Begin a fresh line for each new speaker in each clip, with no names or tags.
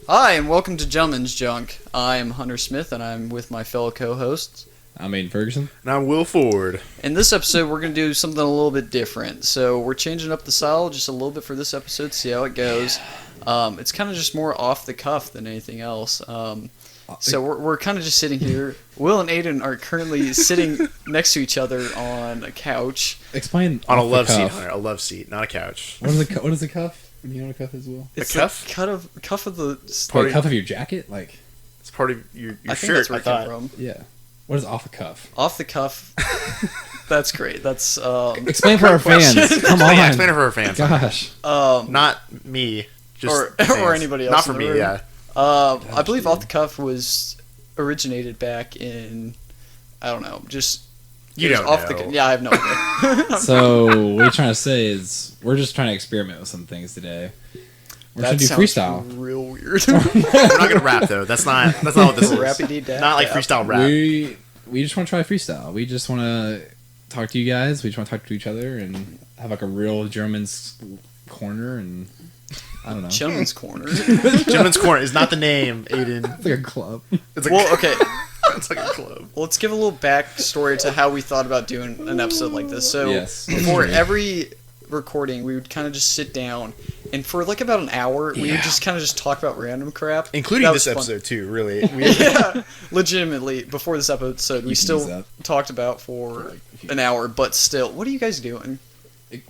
Hi, and welcome to Gentleman's Junk. I am Hunter Smith, and I'm with my fellow co-hosts.
I'm Aiden Ferguson.
And I'm Will Ford.
In this episode, we're going to do something a little bit different. So we're changing up the style just a little bit for this episode to see how it goes. It's kind of just more off the cuff than anything else. So we're kind of just sitting here. Will and Aiden are currently sitting next to each other on a couch.
Explain
On a
off the
love seat,
cuff.
Hunter. A love seat, not a couch.
What is a cuff? Do you know what a cuff is, Will?
It's
cuff?
The cuff of the...
Like cuff of your jacket? Like,
It's part of your
I think
shirt,
that's where
I
it came
thought.
from.
yeah. What is off a cuff?
Off the cuff. That's great. That's...
Explain for our fans. Come on.
Yeah, explain it for our fans.
Gosh.
Not me. Just
or
fans.
anybody else.
Not for
in the
me,
room.
yeah.
I believe Off the Cuff was originated back in, I don't know, just
You
it was
don't
off
know.
Yeah, I have no idea.
So, what you're trying to say is, we're just trying to experiment with some things today. We're
That
trying to do
sounds
freestyle.
real weird.
We're not gonna rap though. That's not what this is.
Rappy-dee-dah.
Not like freestyle rap.
We just want to try freestyle. We just want to talk to you guys. We just want to talk to each other and have like a real German's corner and I don't know.
Gentleman's Corner.
Gentleman's Corner is not the name, Aiden.
It's like a club.
It's like,
Well, okay.
it's like a club.
Well, let's give a little backstory to how we thought about doing an episode like this. So,
Yes.
before every recording, we would kind of just sit down, and for like about an hour, we would
Yeah.
just kind of just talk about random crap.
Including
That
this
was fun.
episode too, really.
Yeah, legitimately, before this episode, we
can
still
use that.
talked about for an hour, but still, what are you guys doing?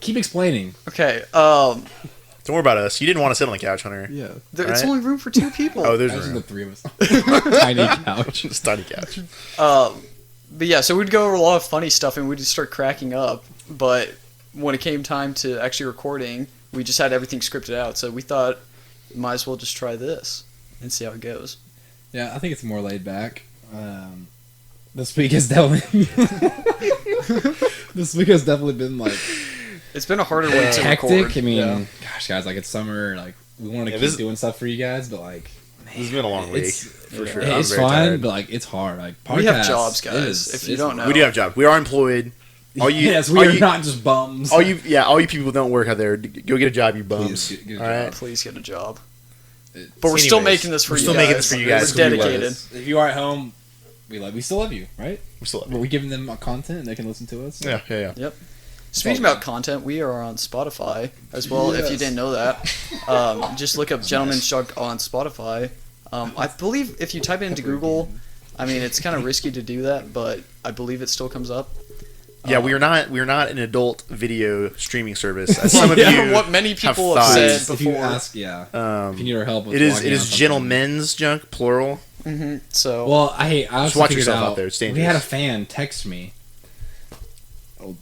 Keep explaining.
Okay,
Don't worry about us. You didn't want to sit on the couch, Hunter.
Yeah.
it's
Right.
only room for two people.
Oh, there's
Imagine the
room.
three of us. Tiny couch.
It's a tiny couch.
But yeah, so we'd go over a lot of funny stuff, and we'd just start cracking up, but when it came time to actually recording, we just had everything scripted out, so we thought, might as well just try this and see how it goes.
Yeah, I think it's more laid back. This week has definitely been like
It's been a harder one to
hectic.
record.
I mean,
Yeah.
gosh, guys, like it's summer. Like we want to
Yeah,
keep
this-
doing stuff for you guys, but like
This has been a long week,
it's
for sure.
it's
I'm very
fun,
tired.
but like it's hard. Like
We have
podcasts
jobs, guys,
is-
if you
it's
don't know.
We do have jobs. We are employed. All you,
yes,
all
we are
you-
not just bums.
all you people don't work out there. Go get a job, you bums.
Please, get a
all right.
Please get a job.
It's-
But we're still
Anyways,
making this for
we're
you
still
guys.
making this for you guys.
We're dedicated.
If you are at home, we still love you, right?
We still.
We're giving them content and they can listen to us.
Yeah.
Speaking about content, we are on Spotify as well. If you
Yes.
didn't know that, just look up Gentleman's Junk on Spotify. I believe if you type it into Google, I mean it's kind of risky to do that, but I believe it still comes up.
Yeah, we are not an adult video streaming service, as some of
Yeah,
you
what many people have
thought.
said
If you
before.
ask, yeah, if you need our help, with
It is
logging
it
on
is
something.
gentlemen's junk plural.
So
Well, I also
watch
figured
yourself
out,
out there, it's
we
dangerous.
had a fan text me. Oh,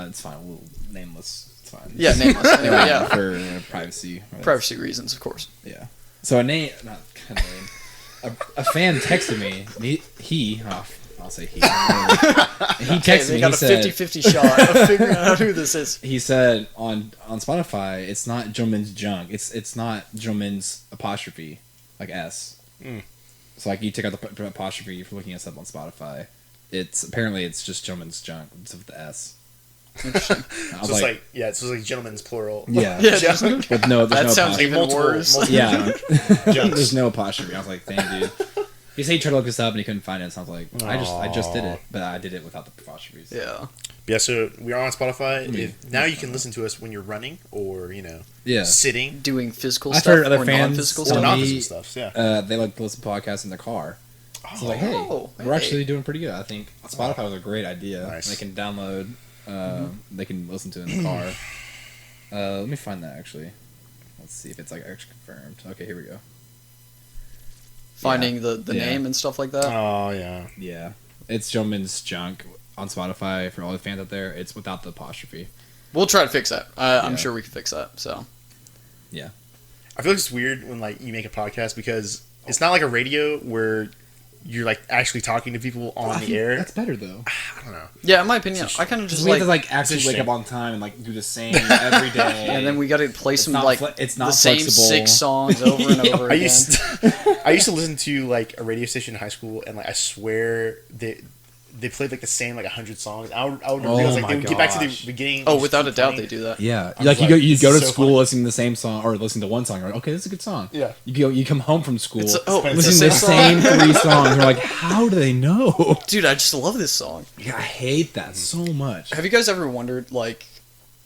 it's fine. We'll nameless. It's fine.
yeah, nameless. Anyway, yeah,
For privacy. Right?
privacy reasons, of course.
Yeah. So a name, not kind of name. A fan texted me. I'll say he. He
Okay,
texted
they
me.
got
He
a
said,
50-50 shot of figuring out who this is.
he said on Spotify, it's not Gentleman's Junk. It's not Gentleman's apostrophe, like S. So like you take out the apostrophe if you're looking at stuff on Spotify. It's just Gentleman's Junk. It's with the S.
Interesting.
I
So
was
it's
like,
like it's like gentlemen's plural.
yeah,
Yeah, just-
but no, there's
that
no
sounds
apostrophe.
even
multiple-
worse.
multiple-
Yeah,
Junks.
there's no apostrophe. I was like, damn, dude. He said he tried to look this up and he couldn't find it. So I was like, I just did it, but I did it without the apostrophes.
Yeah.
Yeah, so we are on Spotify.
Mm.
Now you can listen to us when you're running or
Yeah.
sitting
Doing physical
I've
stuff
heard other
or
fans
non-physical
or
tell
stuff.
not
me-
physical stuff. Yeah.
They like to listen to podcasts in their car. So like, hey,
Oh,
we're
hey.
actually doing pretty good. I think Spotify was a great idea.
Nice.
They can download, they can listen to it in the car. Let me find that actually. Let's see if it's like actually confirmed. Okay, here we go.
Finding the
Yeah.
name and stuff like that.
Oh yeah.
Yeah, it's Gentleman's Junk on Spotify for all the fans out there. It's without the apostrophe.
We'll try to fix that. I'm
Yeah.
sure we can fix that. So
I feel like it's weird when like you make a podcast because it's not like a radio where you're like actually talking to people
I
on the
think
air.
That's better though.
I don't know.
yeah, in my opinion, I kind of
Because
just
we
like,
have to like actually wake
interesting.
up on time and like do the same every day.
and then we got to play some
not
like
it's not
the same
flexible.
6 songs over and
Yeah.
over
I
again.
used I used to listen to like a radio station in high school, and like I swear that they played like the same like 100 songs. I would
Oh
realize like
my
they would get back to the
gosh.
beginning.
Oh,
and just
without a
keep
doubt,
playing.
they do that.
Yeah,
I
like
was
you go to
so
school
funny.
listening to the same song or listening to one song. You're like, okay, this is a good song.
Yeah.
You come home from school
It's
listening to the same 3 songs. You're like, how do they know?
Dude, I just love this song.
Yeah, I hate that so much.
Have you guys ever wondered, like,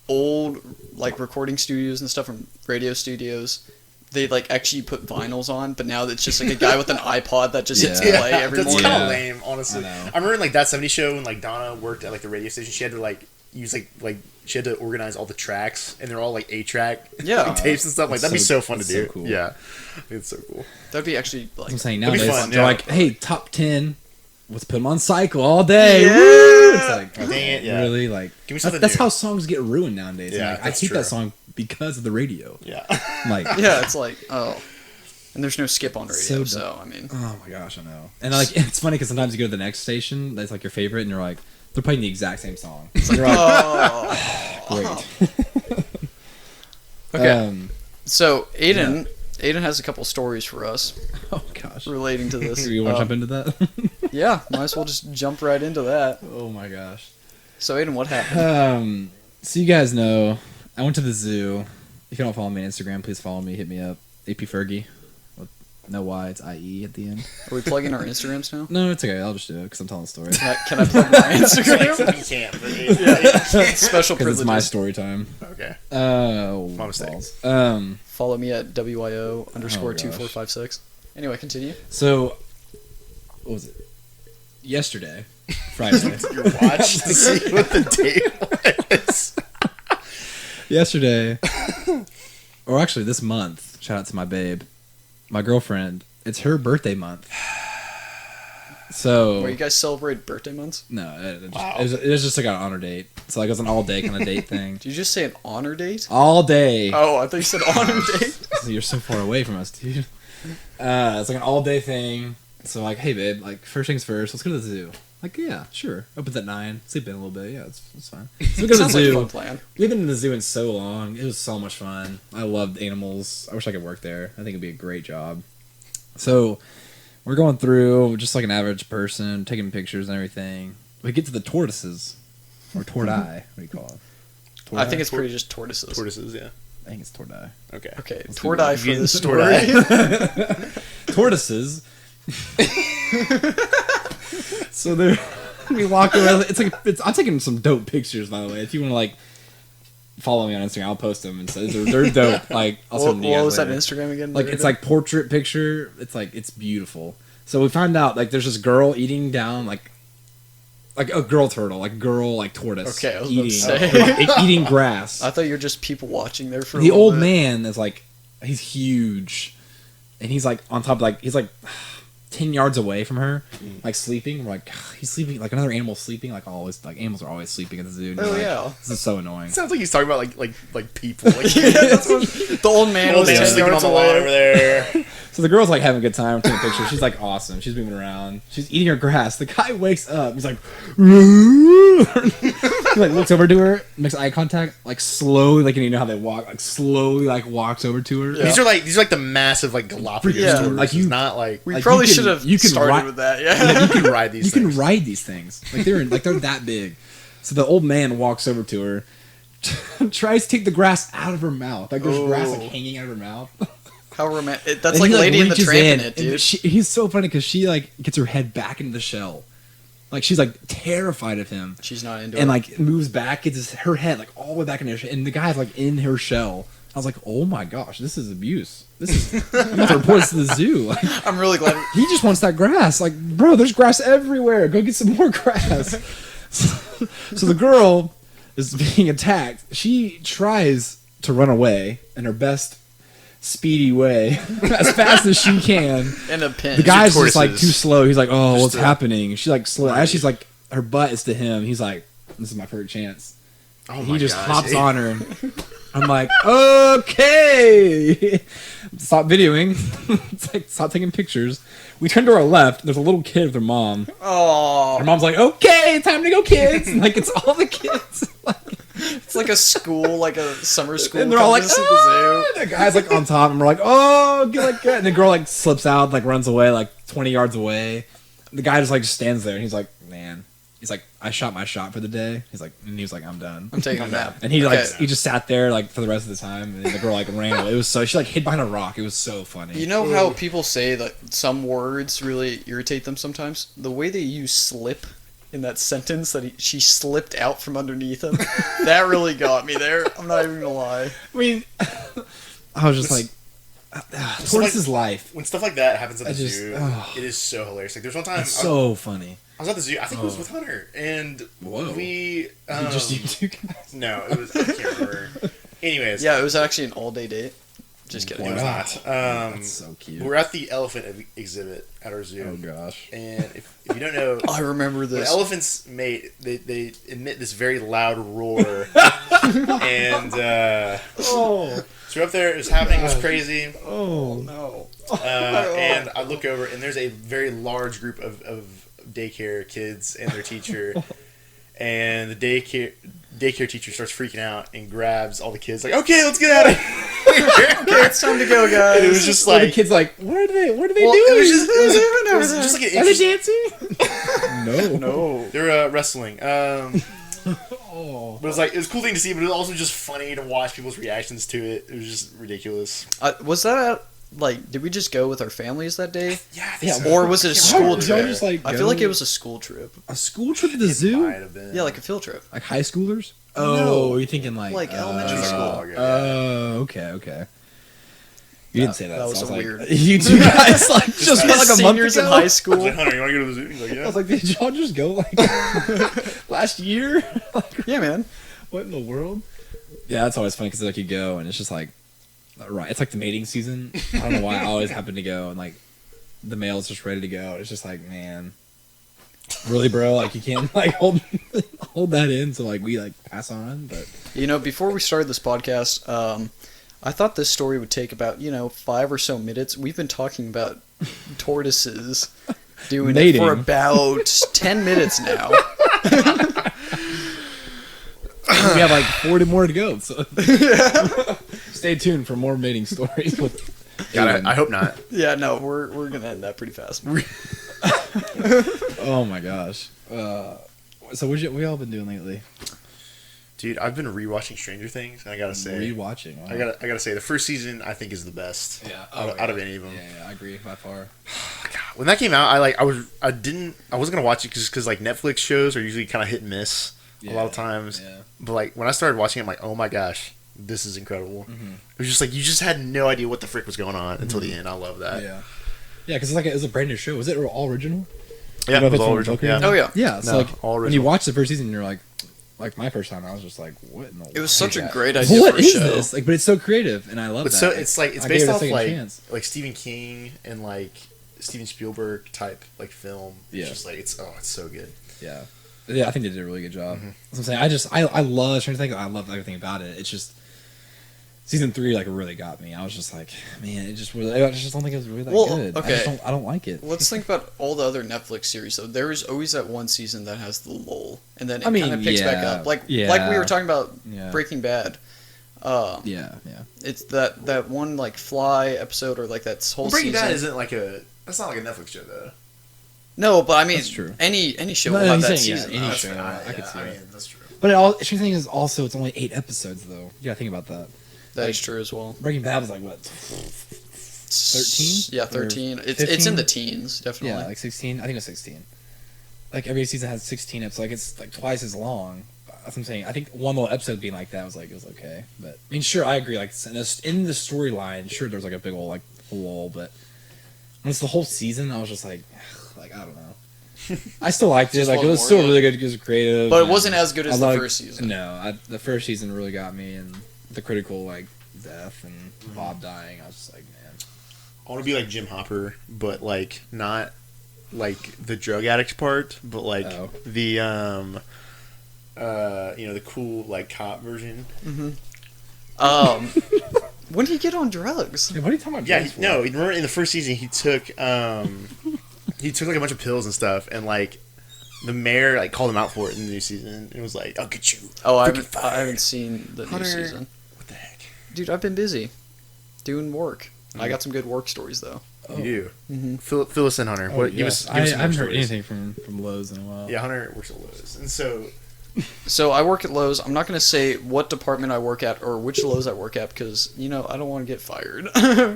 old, like, recording studios and stuff from radio studios, they, like, actually put vinyls on, but now it's just, like, a guy with an iPod that just hits
Yeah.
play every
That's
morning?
kind of
Yeah.
lame, honestly.
I know.
I remember in like that 70s show when like Donna worked at like the radio station. She had to like use like she had to organize all the tracks, and they're all like 8-track
Yeah.
like, tapes and stuff. Like that'd be so fun to
that's
do.
so cool.
Yeah, it's so cool.
That'd be actually, like...
That's what I'm saying.
That'd be
Nowadays,
fun,
they're
yeah.
like, hey, top 10. Let's put them on cycle all day.
Yeah.
Woo! It's like,
Dang it, yeah.
really? Like,
Give me something
that's
new.
how songs get ruined nowadays.
Yeah,
Like, I
that's
hate
true.
that song because of the radio.
Yeah.
Like,
Yeah, it's like, oh. And there's no skip on radio,
So
so, I mean...
oh my gosh, I know. And like, it's funny because sometimes you go to the next station that's like your favorite, and you're like, they're playing the exact same song. You're like,
Oh.
great.
Okay, so Aiden has a couple stories for us
Oh gosh.
relating to this.
You want to jump into that?
Yeah, might as well just jump right into that.
Oh my gosh.
So Aiden, what happened?
So you guys know, I went to the zoo. If you don't follow me on Instagram, please follow me. Hit me up. AP Fergie. With no Y, it's IE at the end.
Are we plugging our Instagrams now?
No, it's okay. I'll just do it because I'm telling the story.
Can I plug my Instagram?
You can't. But it,
Special
Because
privileges.
it's my story time.
okay.
My
mistake.
Follow me at WIO
Oh,
_2456.
gosh.
Anyway, continue.
So, what was it? Yesterday, Friday.
Your watch to see what the date was.
Yesterday, or actually this month. Shout out to my babe, my girlfriend. It's her birthday month. So
Where you guys celebrate birthday months?
no,
Wow.
it was just like an honor date. So like it was an all day kind of date thing.
Did you just say an honor date?
All day.
Oh, I thought you said honor date.
So you're so far away from us, dude. It's like an all day thing. So like, hey babe, like first things first, let's go to the zoo. Like, yeah, sure. Opens at 9. Sleep in a little bit. Yeah, it's fine. So we go to the
Sounds like a
zoo.
fun plan.
We haven't been to the zoo in so long. It was so much fun. I loved animals. I wish I could work there. I think it'd be a great job. So we're going through just like an average person, taking pictures and everything. We get to the tortoises. Or tortoise. What do you call it?
I think it's pretty just tortoises.
Tortoises, yeah.
I think it's tortoise.
Okay.
Okay,
Let's
tortoise for
Google it.
this
Tortoise.
story.
Tortoises. So they're we walk around. I'm taking some dope pictures, by the way. If you want to like follow me on Instagram, I'll post them and say they're dope. Like I'll
What
send them to you guys
was that
later.
Instagram again?
Like it's like portrait picture. It's like it's beautiful. So we find out like there's this girl eating down like a girl turtle, like girl like tortoise.
Okay, I was about to
eating
say.
eating grass.
I thought you were just people watching there for a
The
little
old
bit.
man is like he's huge, and he's like on top of like he's like 10 yards away from her, like sleeping. We're like he's sleeping like another animal sleeping. Like always, like animals are always sleeping at the zoo. And you're
Oh
like,
yeah.
this is so annoying.
Sounds like he's talking about like people. Like,
Yeah, that's what, the old man
old
was
man
10
sleeping on
yards
the lawn over
away.
there.
So the girl's like having a good time taking pictures. She's like awesome. She's moving around. She's eating her grass. The guy wakes up. He's like, he like looks over to her, makes eye contact, like slowly, like you know how they walk, like slowly, like walks over to her.
Yeah.
These are like the massive like Galapagos
Yeah.
tortoises.
Like you-
not like
We
Like,
probably
you can-
should have
you can
started
ri-
with that. Yeah.
you can ride these.
You
things.
can ride these things. Like they're that big. So the old man walks over to her, tries to take the grass out of her mouth. Like there's grass like
Oh.
hanging out of her mouth.
How romantic. That's
And
like
he,
Lady in the
reaches
Tramp in
in,
it,
and
dude.
he's so funny because she like gets her head back into the shell, like she's like terrified of him,
She's not into
and
it.
like moves back, gets her head like all the way back in her shell, and the guy's like in her shell. I was like, oh my gosh, this is abuse. This is I'm about to report this to the zoo. Like,
I'm really glad.
he just wants that grass. Like, bro, there's grass everywhere. Go get some more grass. So the girl is being attacked. She tries to run away in her best speedy way, as fast as she can.
In a pin.
The guy's just like
tortoises.
too slow. He's like, oh,
Just
what's
to-
happening? She's like slow.
Right.
As she's like, her butt is to him. He's like, this is my first chance.
Oh
He
my
just
gosh.
hops on her. I'm like, okay. Stop videoing. It's like, stop taking pictures. We turn to our left. There's a little kid with her mom.
Oh,
Her mom's like, okay, time to go, kids. And, like, it's all the kids.
it's like a school, like a summer school.
And they're all like,
comes to the zoo.
"Ah!" The guy's like on top, and we're like, oh, get like that. And the girl like slips out, like runs away, like 20 yards away. The guy just like stands there, and he's like, man, he's like, I shot my shot for the day. And he was like, I'm done.
I'm taking a nap.
And he
Okay.
he just sat there like for the rest of the time, and the girl like ran away. It was she like hid behind a rock. It was so funny.
You know how people say that some words really irritate them sometimes? The way they use slip in that sentence, that she slipped out from underneath him, that really got me there. I'm not even gonna lie.
I mean, I was just like, Tortoise's life.
When stuff like that happens at the
just-
zoo,
oh.
it is so hilarious. Like, there's one time
It's so funny.
I was at the zoo. I think it was with Hunter, and
Whoa.
we
Just you two guys.
no, it was I can't remember. Anyways,
Yeah, it was actually an all-day date. Just kidding.
it was
Wow.
not.
That's so cute.
We're at the elephant exhibit at our zoo.
Oh gosh.
And if you don't know,
I remember
when
this.
elephants mate, they emit this very loud roar, and
Oh.
so we're up there. It was happening. It was crazy.
Oh.
No.
And I look over, and there's a very large group of daycare kids and their teacher, and the daycare teacher starts freaking out and grabs all the kids, like, "Okay, let's get out of here."
Okay, it's time to go, guys.
And it was just
The
like,
kid's like, what are they
well,
doing?
it was just,
It was
just like an
Are they
interesting.
dancing? No.
No.
They're wrestling.
Oh.
But it was a cool thing to see, but it was also just funny to watch people's reactions to it. It was just ridiculous.
Was that did we just go with our families that day?
Yeah, I
Yeah,
think so.
Or was it a school
Did y'all
trip?
just, like,
I
go-
feel like it was a school trip.
A school trip to the
It
zoo?
might have been.
Yeah, like a field trip.
Like high schoolers?
No.
Oh, you're thinking like
Elementary school.
Okay. You didn't say that.
That
so
was
I was
a
like,
weird.
You two guys like just went like a month
Seniors
ago.
in high
I was
school.
like, Hunter, you want to go to the zoo? He's like, yeah.
I was like, did y'all just go like last year? Like,
Yeah, man.
what in the world? Yeah, that's always funny because like you go and it's just like, right, it's like the mating season. I don't know why I always happen to go and like the male's just ready to go. It's just like, man, really, bro? Like you can't like hold that in, so like we like pass on. But
You know, before we started this podcast, I thought this story would take about 5 or so minutes. We've been talking about tortoises doing
Mating.
it for about 10 minutes now.
we have like 40 more to go. So stay tuned for more mating stories with.
God,
Aiden.
I hope not.
Yeah, no, we're gonna end that pretty fast.
Oh my gosh. So what y'all been doing lately?
Dude, I've been rewatching Stranger Things, and I gotta say,
Rewatching. Wow.
I gotta say, the first season I think is the best. Out of any of them.
Yeah, I agree by far.
When that came out, I wasn't gonna watch it because like Netflix shows are usually kind of hit and miss a lot of times.
Yeah.
But like when I started watching it, I'm like, oh my gosh, this is incredible.
Mm-hmm.
It was just like you just had no idea what the frick was going on until the end. I love that.
Yeah. Yeah, because it was a brand new show. Was it all original?
Yeah,
You know if
it was
it's
all
from
original.
Tokyo?
Yeah.
Oh yeah,
Yeah. So
No,
like
all
when you
original.
watch the first season, you're like my first time, I was just like, what in the
it was
world
such
is
a
that?
great idea
What
for a
is
show.
this? Like, but it's so creative, and I love
But
that.
so it's like it's
I gave
based
it a
off
second
like
chance.
Stephen King and like Steven Spielberg type like film.
Yeah.
It's just like it's so good.
Yeah. Yeah, I think they did a really good job.
Mm-hmm.
That's what I'm saying. I love Stranger Things. I love everything about it. It's just season 3 like really got me. I was just like, man, I just don't think it was really that
Well,
good.
okay.
I don't like it.
Let's think about all the other Netflix series though. There is always that one season that has the lull, and then it
I mean,
kind of picks back
yeah,
up. Like
yeah.
we were talking about
Yeah.
Breaking Bad.
Yeah.
It's that one like Fly episode or like that whole
Breaking
season.
Bad isn't like that's not like a Netflix show though.
No, but I mean,
That's true.
any show
No,
will
no,
have
he's
that
saying,
season.
yeah, any
That's
show.
fine.
I could see
I
that.
mean, that's true.
But Stranger Things is also it's only 8 episodes though. You gotta think about that.
That is true as well.
Breaking Bad was like what? 13?
Yeah,
Or
13. It's
15?
in the teens, definitely.
Yeah, like 16. I think it was 16. Like every season has 16 episodes. Like it's like twice as long. That's what I'm saying. I think one little episode being like that was okay. But I mean, sure, I agree. Like in the storyline, sure, there's like a big old like lull, but when it's the whole season, I was just like I don't know. I still liked it.
Just
Like it
want
was
more
still
of it.
really good. It was creative,
But it
and
wasn't as good as
I
the
liked-
first season.
No, the first season really got me, and the critical like death and
Mm-hmm.
Bob dying. I was just like, man.
I want to be like Jim Hopper, but like not like the drug addict part, but like
Oh.
the the cool like cop version.
When did he get on drugs?
Hey, what are you talking about?
Yeah,
drugs for?
no, remember in the first season he took like a bunch of pills and stuff, and like the mayor like called him out for it in the new season and was like, "I'll get you."
Oh, I
freaking
haven't
fired."
seen the
Hunter.
new season.
What the heck?
Dude, I've been busy doing work. I got some good work stories though.
You do.
Mm-hmm.
Fill us in, Hunter.
Oh,
What, give
yes.
us
I
some
haven't
more
heard
stories.
anything from Lowe's in a while.
Yeah, Hunter works at Lowe's, and so
So I work at Lowe's. I'm not going to say what department I work at or which Lowe's I work at because I don't want to get fired.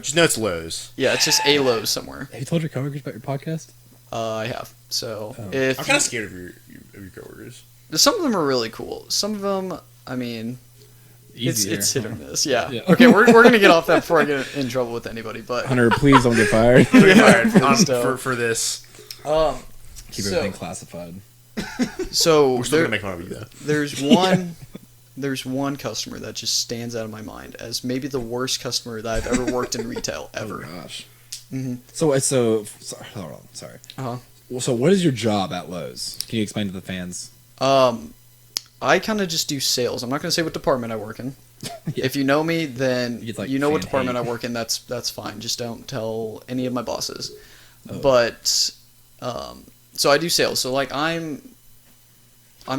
just know it's Lowe's.
Yeah, it's just a Lowe's somewhere.
Have you told your coworkers about your podcast?
I have. So
Oh.
if
I'm kind of scared of your coworkers.
some of them are really cool. Some of them, I mean,
Easier.
it's hit or miss. Yeah.
Yeah.
Okay, we're going to get off that before I get in trouble with anybody. But
Hunter, please don't get fired.
You're fired
Please don't.
for this.
Keep
So-
everything classified.
So
We're still gonna make fun of you though.
there's one customer that just stands out of my mind as maybe the worst customer that I've ever worked in retail ever.
Oh gosh.
Mm-hmm.
So hold on. Sorry.
Uh-huh.
Well, so what is your job at Lowe's? Can you explain to the fans?
I kind of just do sales. I'm not going to say what department I work in.
Yeah.
If you know me, then
You'd, like,
you know what
fan
department
hate.
I work in. That's fine. Just don't tell any of my bosses.
Oh.
But so I do sales. So like I'm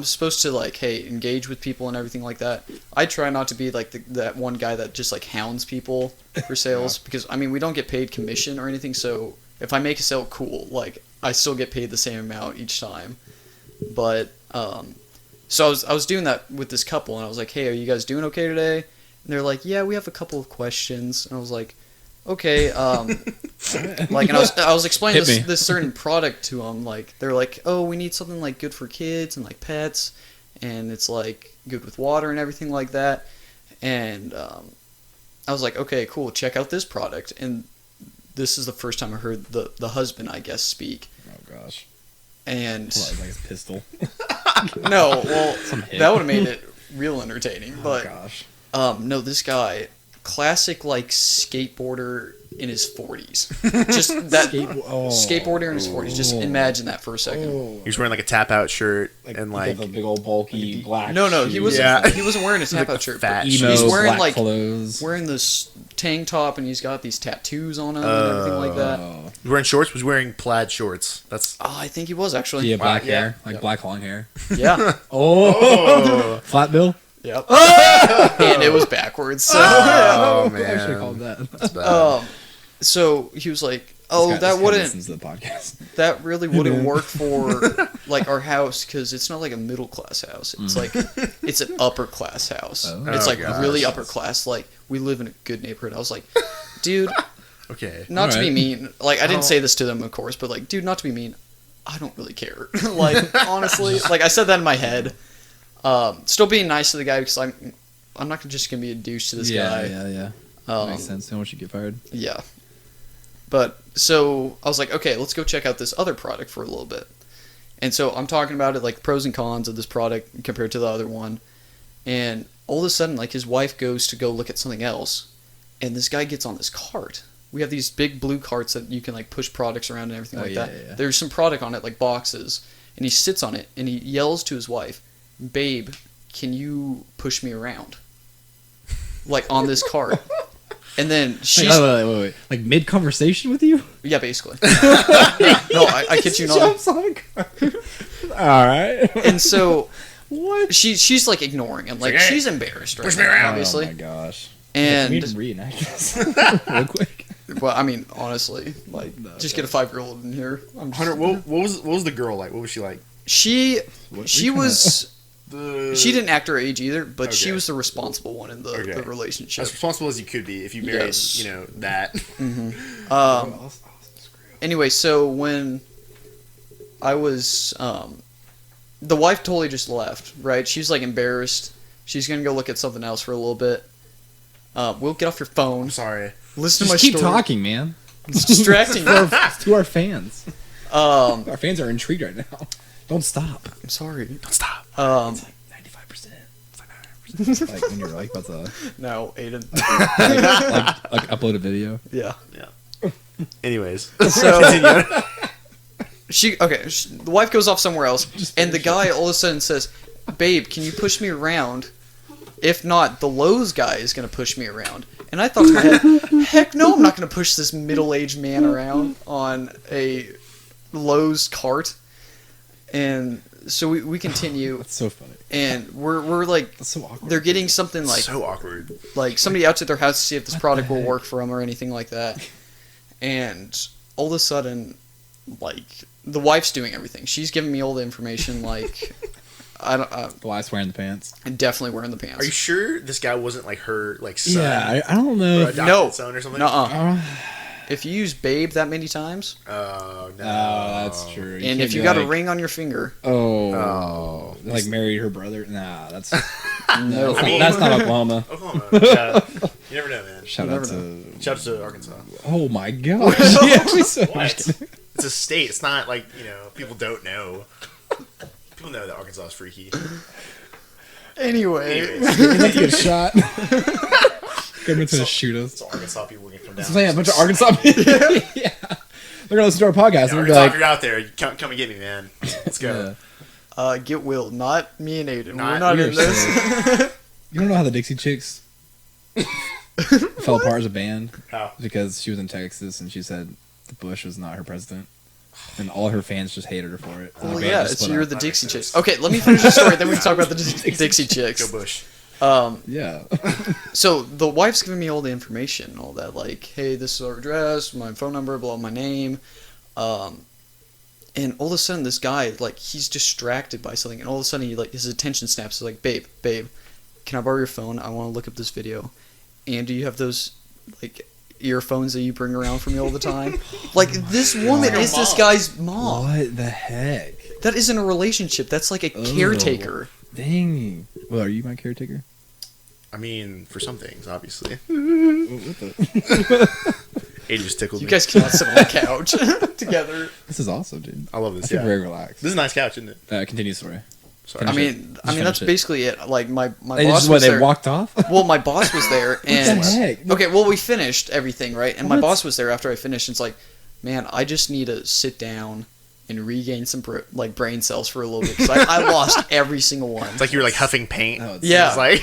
supposed to like, hey, engage with people and everything like that. I try not to be like that one guy that just like hounds people for sales because I mean we don't get paid commission or anything. So if I make a sale, cool. Like I still get paid the same amount each time. But so I was doing that with this couple and I was like, hey, are you guys doing okay today? And they're like, yeah, we have a couple of questions. And I was like, okay. Like, and I was explaining this certain product to them. Like, they're like, oh, we need something like good for kids and like pets, and it's like good with water and everything like that. And I was like, okay, cool. Check out this product. And this is the first time I heard the husband, I guess, speak.
Oh gosh.
And
Like a pistol.
no, well,
Some hit.
that would have made it real entertaining.
Oh
But
gosh.
no, this guy, classic like skateboarder in his 40s. Just that skateboarder in his 40s. Just imagine that for a second.
He was wearing like a tap out shirt and like
the big old bulky black.
No, he
shoes.
wasn't.
Yeah.
He wasn't wearing a tap out shirt.
fat
But
shoes.
Emo,
he's wearing
black
like
clothes.
wearing this tank top, and he's got these tattoos on him and everything like that.
Oh.
he was wearing shorts. Was wearing plaid shorts. That's
Oh, I think he was actually.
Yeah, black
yeah.
hair, like black long hair.
Yeah.
Oh, flat bill.
Yep. And it was backwards. So.
oh
I should have
man.
called that.
That's bad.
So he was like, "Oh,
This guy
that wouldn't.
listens to the podcast.
That really wouldn't
man.
work for like our house because it's not like a middle class house. It's like it's an upper class house.
Oh.
It's like
gosh.
really upper class. Like we live in a good neighborhood. I was like, dude,
Okay.
not to be
Alright.
mean. Like I didn't say this to them, of course, but like, dude, not to be mean. I don't really care. Like honestly, like I said that in my head. Still being nice to the guy because I'm not just gonna be a douche to this guy.
Yeah. Makes sense. How much you get fired?
Yeah. But so I was like, okay, let's go check out this other product for a little bit. And so I'm talking about it, like pros and cons of this product compared to the other one. And all of a sudden, like his wife goes to go look at something else, and this guy gets on this cart. We have these big blue carts that you can like push products around and everything like that.
Yeah.
There's some product on it, like boxes, and he sits on it and he yells to his wife, "Babe, can you push me around?" Like on this cart. And then she's
Wait. Like mid conversation with you?
yeah, basically. No, I kid you not.
Jumps on a car. All right.
And so
What?
she's like ignoring him, like she's embarrassed right now, obviously.
Oh my gosh.
And
Can you reenact this real quick?
well, I mean, honestly, like just get a 5-year-old in here. I'm just,
Hunter, what was the girl like? What was she like?
she
What-
she
what kind
was
The
she didn't act her age either, but she
Okay.
was the responsible one in the
Okay.
relationship.
as responsible as you could be if you married,
Yes.
you know, that.
Anyway, so when I was the wife totally just left, right? She's like embarrassed. She's gonna go look at something else for a little bit. We'll get off your phone.
I'm sorry.
Listen
Just
to my
keep
story.
talking, man.
It's distracting.
To our fans.
Um,
Our fans are intrigued right now. Don't stop.
I'm sorry.
Don't stop.
It's like 95%. It's like 95%. Like when you're like about to
No, Aiden.
like upload a video.
Yeah.
Anyways,
So
continue.
the wife goes off somewhere else, and the guy all of a sudden says, "Babe, can you push me around? If not, the Lowe's guy is gonna push me around." And I thought to my head, heck no, I'm not gonna push this middle-aged man around on a Lowe's cart. And so we continue.
That's so funny.
and we're like,
That's so awkward.
they're getting something like
so awkward.
like somebody out to their house to see if this product will work for them or anything like that. And all of a sudden, like, the wife's doing everything. She's giving me all the information. Like,
The wife's wearing the pants.
I'm definitely wearing the pants.
Are you sure this guy wasn't like her like son?
Yeah, I don't know.
Or
If,
adopted son or something?
Nuh-uh. If you use babe that many times,
Oh no.
that's true.
and
can't
if you
be
got a
like,
ring on your finger,
Oh.
like married her brother. Nah, that's
no.
I mean-
that's not Oklahoma.
Oklahoma. Yeah. You never know, man.
Shout
You
out
never
to.
Shout out to Arkansas.
Oh my gosh! Yeah, we said-
What? It's a state. It's not like, people don't know. People know that Arkansas is freaky.
Anyway,
Anyways,
Let's get shot. Government's gonna shoot us.
so Arkansas people can come down.
So yeah, a bunch of Arkansas people. Yeah. They're gonna listen to our podcast and
Arkansas,
they're
if
like,
you're out there, come and get me, man. Let's go.
yeah.
get Will, not me and Aiden.
Not-
We're not
we
in
are
this.
You don't know how the Dixie Chicks fell apart as a band?
How?
Because she was in Texas and she said the Bush was not her president. And all her fans just hated her for it. And the
Well,
band
yeah,
just
it's
split
you're
up.
the
That
Dixie
makes
Chicks.
sense.
Okay, let me finish the story, then we can talk about the Dixie
Go
Chicks.
Bush.
Yeah.
So the wife's giving me all the information, all that, like, hey, this is our address, my phone number, blah, my name. And all of a sudden, this guy, like, he's distracted by something, and all of a sudden, his attention snaps. He's like, babe, can I borrow your phone? I want to look up this video. And do you have those, like, earphones that you bring around for me all the time? Like, this woman is this guy's mom.
What the heck?
That isn't a relationship. That's like a caretaker.
Dang. Well, are you my caretaker?
I mean, for some things, obviously.
What the?
Aiden just tickled
You
me.
guys cannot sit on the couch together.
This is awesome, dude.
I love
I
this.
feel
Yeah.
very relaxed.
This is a nice couch, isn't it?
Continue story.
Sorry.
I
Finish
mean,
Just
that's
finish it.
basically it. Like my
They
boss
just what
was
they
there.
walked off.
Well, my boss was there, and
What the heck?
okay, well, we finished everything, right? And my
What?
boss was there after I finished. And it's like, man, I just need to sit down and regain some brain cells for a little bit because I lost every single one.
It's like you were like huffing paint.
Oh, it's
Yeah.
It's like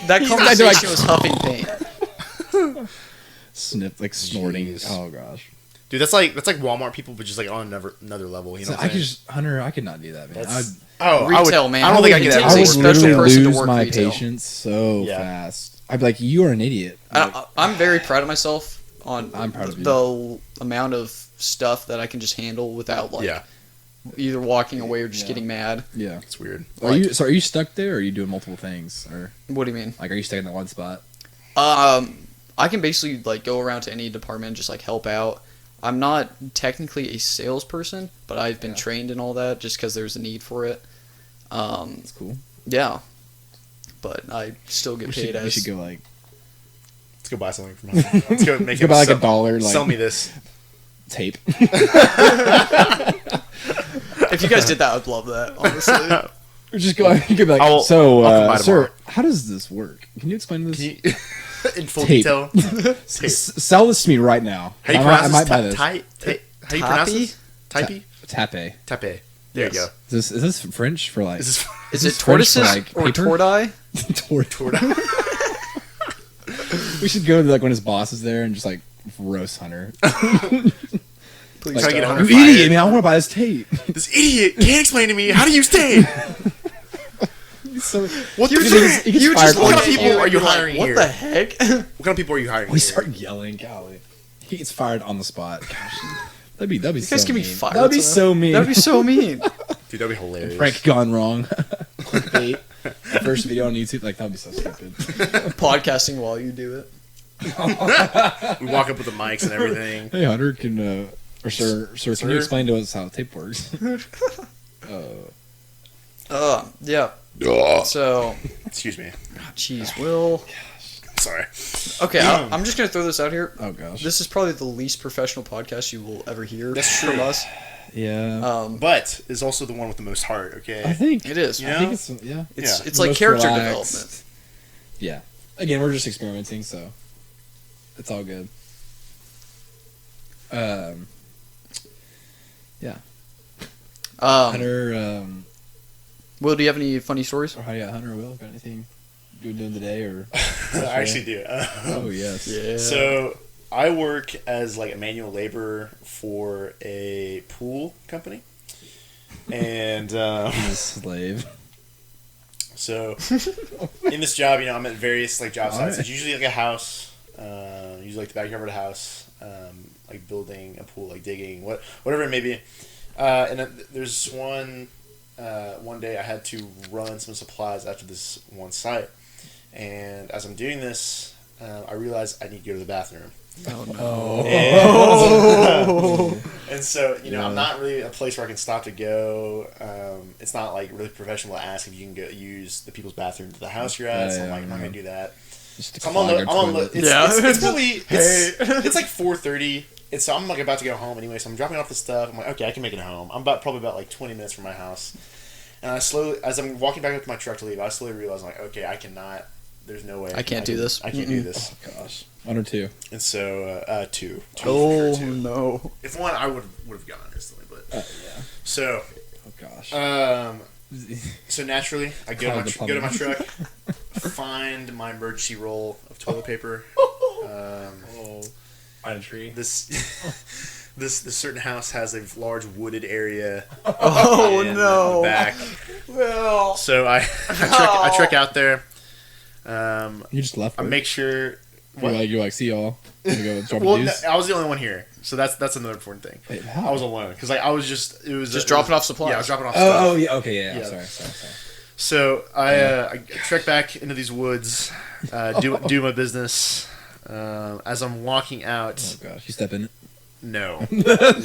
That
He's
conversation
like-
was huffing paint.
Snip, like snorting.
Jeez.
Oh gosh.
dude, that's like Walmart people, but just like on another level. You know,
So
what
I
I'm
could
saying?
just Hunter. I could not do that, man.
That's-
I would,
Retail, man.
I don't think I could
It
ever.
takes
I
a
would
special
literally
person to
lose
work
my
retail.
patience so
Yeah.
fast. I'd be like, "You are an idiot." Like,
I'm very proud of myself on
I'm proud of you.
the amount of stuff that I can just handle without like
Yeah,
either walking away or just
Yeah.
getting mad.
yeah.
it's weird.
Are you stuck there, or are you doing multiple things, or
What do you mean?
like are you stuck in that one spot?
I can basically like go around to any department and just like help out. I'm not technically a salesperson, but I've been
Yeah.
trained in all that just because there's a need for it.
That's cool.
Yeah, but I still get paid
We
as.
should go like
Let's go buy something from him. Let's go make
go
him
buy like
sell,
a dollar like
sell me this.
tape.
If you guys did that, I'd love that. Honestly,
Or just go. You could be like,
I'll come by
sir,
tomorrow."
how does this work? Can you explain this?
Can you, in full
Tape.
detail. Tape.
Sell this to me right now.
How do you
I
pronounce
might buy
this?
this.
How do you pronounce
Tappy?
this? Taipei?
Tape.
Tape. There you go.
Is this French for like?
Is this
is
this
it
French for,
tortoises
like,
or
paper?
tortoise?
Torta?
We should go to like when his boss is there and just like roast Hunter.
Please
Try to get
don't.
Hunter
You idiot,
fired.
man! I want to buy this tape.
This idiot can't explain to me how to use tape.
So
What
You
the
just,
he gets
you
fired
just
from
look
What
at
people
you
are
and
you
you're like,
hiring
what
here?
the heck?
What kind of people are you hiring?
we
here?
start yelling. Golly, he gets fired on the spot. Gosh, that'd be
You guys
so
can be
mean.
fired.
That'd be so mean.
That'd be so mean.
Dude, that'd be hilarious.
Prank gone wrong. Clickbait. First video on YouTube. Like that'd be so stupid.
Podcasting while you do it.
We walk up with the mics and everything.
Hey Hunter, can or sir, can you
Sir?
explain to us how tape works?
Yeah. So,
Excuse me.
jeez, Will.
Sorry.
Okay, I'm just gonna throw this out here.
Oh gosh.
This is probably the least professional podcast you will ever hear
That's
from
true.
us.
Yeah.
But is also the one with the most heart, okay?
I think
It is.
You
I
know?
think it's yeah.
It's
Yeah.
it's like
Most
character
relaxed.
development.
Yeah. Again, we're just experimenting, so it's all good. Yeah. Hunter,
Will, do you have any funny stories?
or how you got Hunter or Will? Got anything you doing today or?
I actually do.
Oh yes.
Yeah.
So I work as like a manual laborer for a pool company, and
He's a slave.
So in this job, I'm at various like job sites. It's usually like a house, usually like the backyard of a house, like building a pool, like digging, whatever it may be. And then there's one day I had to run some supplies out to this one site, and as I'm doing this, I realized I need to go to the bathroom.
Oh no!
And so I'm not really a place where I can stop to go. It's not like really professional to ask if you can go use the people's bathroom to the house you're at. So I'm like, I'm not gonna do that.
Just
I'm on the. It's probably it's like 4:30. So I'm like about to go home anyway. So I'm dropping off the stuff. I'm like, okay, I can make it home. I'm probably about like 20 minutes from my house. And I slowly, as I'm walking back up to my truck to leave, I slowly realize I'm like, okay, I cannot. There's no way
I can't do this.
I can't do this.
Oh gosh, 1 or 2.
And so two.
Oh no!
If one, I would have gone instantly, but
Yeah.
so.
Oh gosh.
So naturally, I go to my truck, find my emergency roll of toilet paper.
Find a tree.
This certain house has a large wooded area.
Oh
in
no!
The back.
Well,
So I truck out there.
You just left.
I make sure.
You're like, see y'all. You go drop
Well,
juice.
I was the only one here, so that's another important thing.
Wait, how?
I was alone because like I was just
dropping off supplies.
Yeah, I was dropping off stuff.
Oh yeah. Okay, yeah.
Yeah.
Sorry.
So I trek back into these woods, do my business. As I'm walking out,
Oh gosh, you step in it.
no,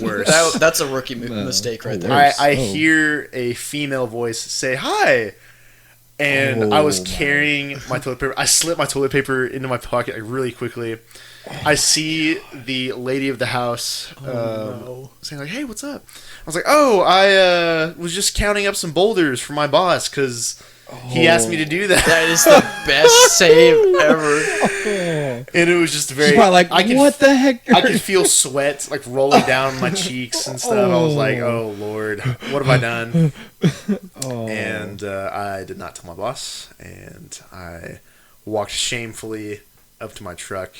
worse.
That's a rookie mistake right there.
worse.
I hear a female voice say hi, and I was carrying my toilet paper. I slipped my toilet paper into my pocket like, really quickly. I see the lady of the house saying like, "Hey, what's up?" I was like, "Oh, I was just counting up some boulders for my boss because he asked me to do that."
That is the best save ever.
And it was just very.
She's probably like, what the heck?
I could feel sweat like rolling down my cheeks and stuff. I was like, "Oh Lord, what have I done?" And I did not tell my boss, and I walked shamefully up to my truck,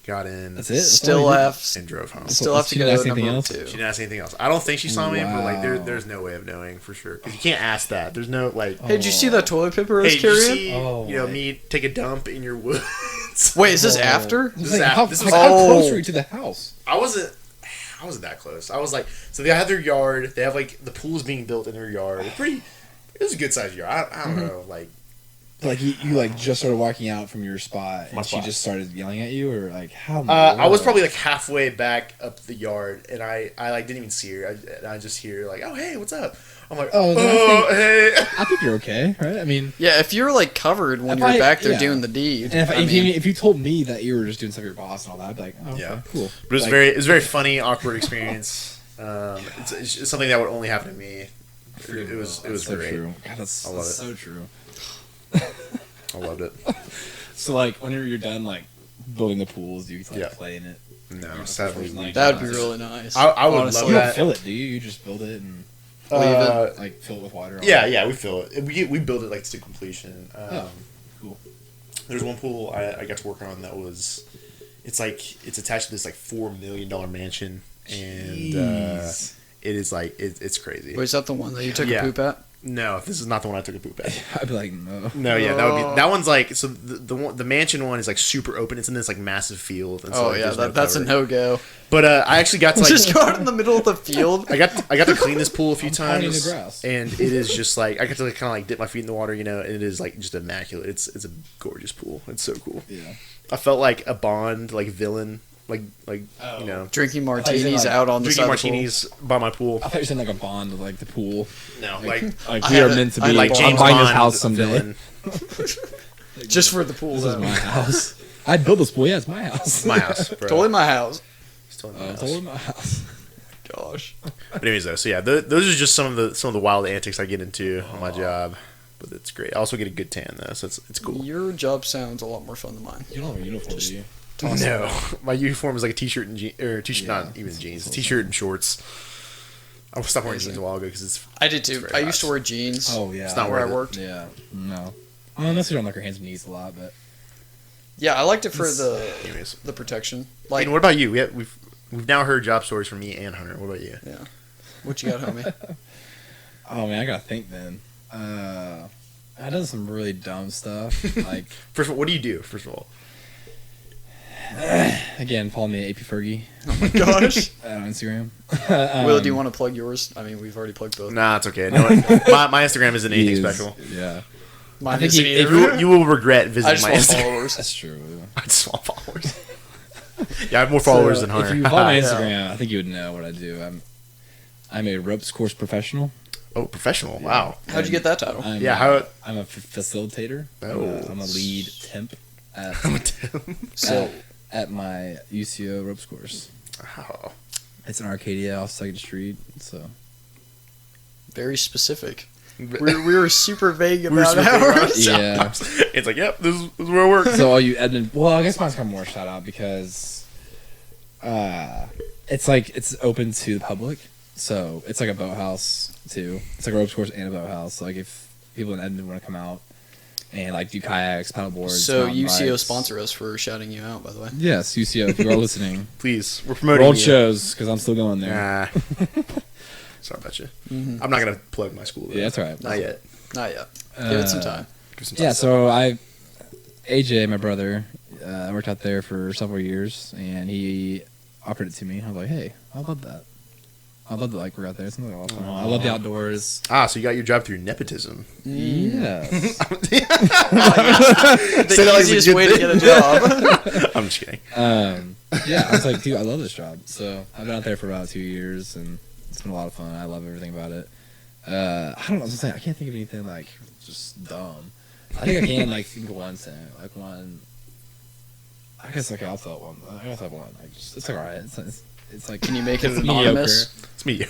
got in.
That's it.
Still have
And drove home.
Still have to
She
go
didn't
to
ask anything
number
else?
2.
She didn't ask anything else. I don't think she saw me, but like
Wow.
there's no way of knowing for sure because you can't ask that. There's no like.
Hey, did you see that toilet paper I was
Hey, did you
carrying?
see me take a dump in your woods?
Wait, is this after?
This is
Like,
after-
how,
this was-
how close were you to the house?
I wasn't that close. I was like, so they had their yard. They have like the pool's being built in their yard. It was a good sized yard. I don't know, like.
Like you like just started walking out from your spot, and
My
she
spot.
just started yelling at you, or like how?
I was probably like halfway back up the yard, and I like didn't even see her. I just hear like, "Oh hey, what's up?" I'm like,
Oh,
"Oh, hey."
I think you're okay, right? I mean,
Yeah, if you're like covered when
If
you're
I-
back there
yeah.
doing the deed.
and
I mean,
if you told me that you were just doing stuff with your boss and all that, I'd be like, oh,
Yeah.
okay, cool.
But it was
Like,
it was very funny, awkward experience. It's something that would only happen to me. It was
so
great.
true. God, that's
I love it.
so true.
I loved it.
So like whenever you're done like building the pools, you can like
Yeah.
play in it.
No, sadly,
Like,
that would be really nice.
I would
honestly.
love
You don't
that.
fill it, do you? You just build it and like fill it with water.
Yeah, we fill it. We build it like to completion.
Cool.
There's one pool I got to work on that was, it's attached to this like $4 million mansion, and
Jeez.
it is like it's crazy.
Wait, is that the one that you took
Yeah.
a poop at?
No, this is not the one I took a poop at.
I'd be like, no.
No, yeah, that one's like, so the mansion one is like super open. It's in this like massive field. And so,
Oh
like,
yeah,
there's no
that's a
cover.
no-go.
But I actually got to like
Just go out in the middle of the field.
I got to clean this pool a few
pounding
times,
the grass.
and it is just like I got to like, kind of like dip my feet in the water, and it is like just immaculate. It's a gorgeous pool. It's so cool.
Yeah.
I felt like a Bond like villain, like
Drinking martinis
like,
out on the
drinking
side
martinis by my pool.
I thought you said like a bond with like the pool.
No,
Like
I
we are
had
meant to
I
be.
like
I'm
James
buying
Bond
this house someday.
villain.
of just for the pool.
This is
though.
my house. I'd build this pool. Yeah, it's my house.
It's my house, bro.
Totally my house.
It's totally my
It's
house.
totally my house.
Gosh.
But anyways, though, so yeah, those are just some of the wild antics I get into on my job. But it's great. I also get a good tan though, so it's cool.
Your job sounds a lot more fun than mine.
You don't have a uniform, do you?
No, my uniform is like a t-shirt and t-shirt,
Yeah,
not even
that's
jeans,
awesome.
t-shirt and shorts. I stopped wearing jeans a while ago because it's
I did too.
very
I used to
hot.
wear jeans.
Oh yeah.
It's not
where I
worth it.
worked.
Yeah. No. Well, unless you're on like your hands and knees a lot, but
Yeah, I liked it for
Anyways,
the protection.
like,
Like,
what about you? We've now heard job stories from me and Hunter. What about you?
what you got, homie?
oh man, I gotta think then. I've done some really dumb stuff. Like,
First of all, what do you do? First of all,
again, follow me at AP Fergie
Oh my gosh.
on Instagram.
Will, do you want to plug yours? I mean, we've already plugged both.
nah, it's okay. No, my Instagram isn't anything special.
Yeah,
Mine
I think
isn't
if
either.
You will regret
I
visiting
just
my
want
Instagram.
followers.
that's true.
I just want followers. Yeah, I have more followers than Hunter.
If you follow my
Yeah.
Instagram, I think you would know what I do. I'm a ropes course professional.
Oh, professional! Wow.
How'd you get that title?
I'm,
Yeah, how-
I'm a facilitator.
Oh.
I'm a lead temp at
So,
at my UCO ropes course.
Wow.
It's in Arcadia off Second Street. So
very specific. We were super vague
We were
about
super vague about
ours.
it.
yeah.
It's like, yep, this is where I work.
So all you Edmond, well, I guess mine's kind of more shout out because it's open to the public. So it's like a boathouse too. It's like a ropes course and a boathouse. So like if people in Edmond want to come out and like do kayaks, paddle boards.
So
mountain
UCO
bikes.
sponsor us for shouting you out, by the way.
Yes, UCO. If you are listening,
Please, we're promoting
world
you.
shows because I'm still going there.
Nah. Sorry about you.
Mm-hmm.
I'm not gonna plug my school. Though.
Yeah, that's all right.
Not yet.
Not yet. Give it some time.
Give some
Yeah,
time.
so AJ, my brother, I worked out there for several years, and he offered it to me. I was like, hey, I love that. I love to like work out there. It's something like awesome. I love the outdoors.
So you got your job through nepotism.
Yes.
The
Say that like it's a
easiest
good
way to
thing.
get a job.
I'm just kidding.
Yeah, I was like, dude, I love this job. So I've been out there for about 2 years, and it's been a lot of fun. I love everything about it. I don't know. I was saying, I can't think of anything like just dumb. I think I can like think of one thing, like one. I guess like I'll throw one. I guess I have one. Like just, it's like alright. It's like
Can you make it
it's
anonymous?
It's me.